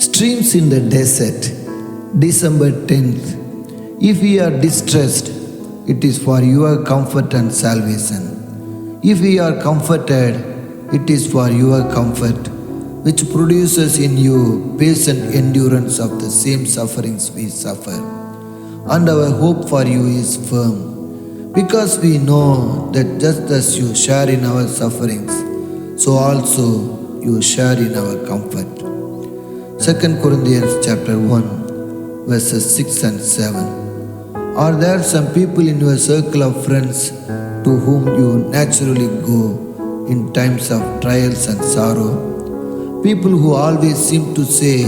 Streams in the desert, December 10th. If we are distressed, it is for your comfort and salvation. If we are comforted, it is for your comfort, which produces in you patient endurance of the same sufferings we suffer. And our hope for you is firm, because we know that just as you share in our sufferings, so also you share in our comfort. 2 Corinthians chapter 1, verses 6 and 7. Are there some people in your circle of friends to whom you naturally go in times of trials and sorrow? People who always seem to say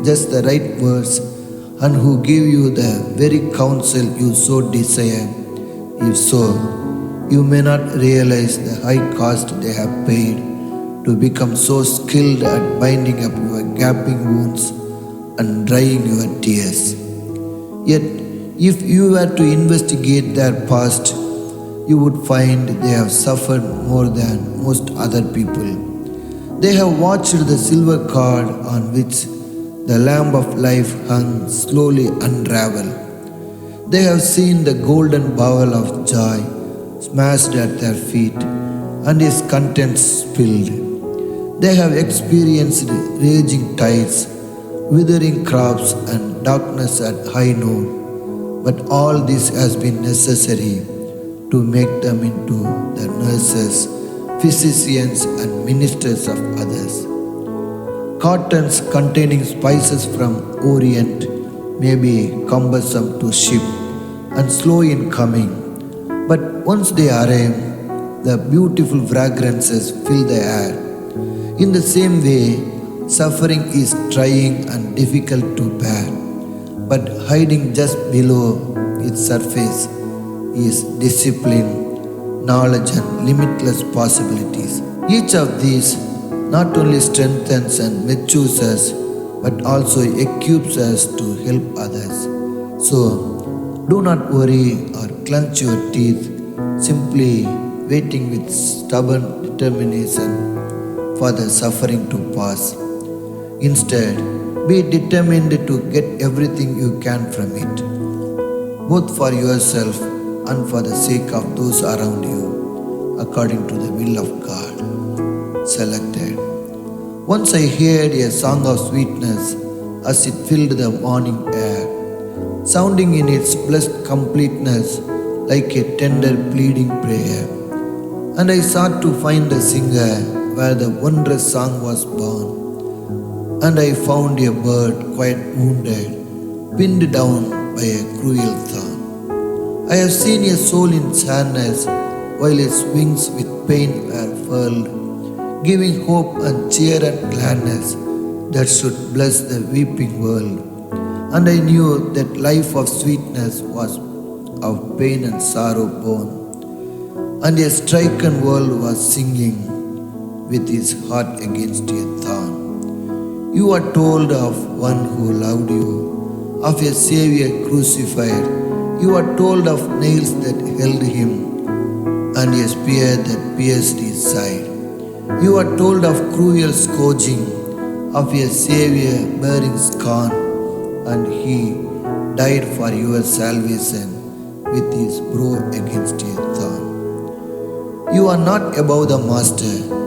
just the right words and who give you the very counsel you so desire. If so, you may not realize the high cost they have paid to become so skilled at binding up your gaping wounds and drying your tears. Yet, if you were to investigate their past, you would find they have suffered more than most other people. They have watched the silver cord on which the lamp of life hung slowly unravel. They have seen the golden bowl of joy smashed at their feet and its contents spilled. They have experienced raging tides, withering crops, and darkness at high noon. But all this has been necessary to make them into the nurses, physicians, and ministers of others. Cartons containing spices from Orient may be cumbersome to ship and slow in coming, but once they arrive, the beautiful fragrances fill the air. In the same way, suffering is trying and difficult to bear, but hiding just below its surface is discipline, knowledge, and limitless possibilities. Each of these not only strengthens and matures us, but also equips us to help others. So, do not worry or clench your teeth, simply waiting with stubborn determination for the suffering to pass. Instead, be determined to get everything you can from it, both for yourself and for the sake of those around you, according to the will of God. Selected. Once I heard a song of sweetness as it filled the morning air, sounding in its blessed completeness like a tender pleading prayer. And I sought to find the singer where the wondrous song was born. And I found a bird quite wounded, pinned down by a cruel thorn. I have seen a soul in sadness while its wings with pain were furled, giving hope and cheer and gladness that should bless the weeping world. And I knew that life of sweetness was of pain and sorrow born, and a stricken world was singing with his heart against a thorn. You are told of one who loved you, of a Savior crucified. You are told of nails that held him and a spear that pierced his side. You are told of cruel scourging, of a Savior bearing scorn, and he died for your salvation with his brow against a thorn. You are not above the Master.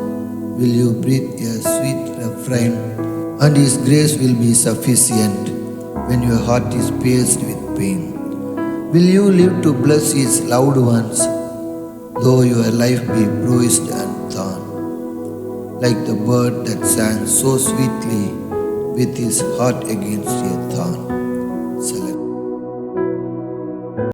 Will you breathe a sweet refrain, and his grace will be sufficient when your heart is pierced with pain? Will you live to bless his loved ones, though your life be bruised and torn, like the bird that sang so sweetly with his heart against a thorn?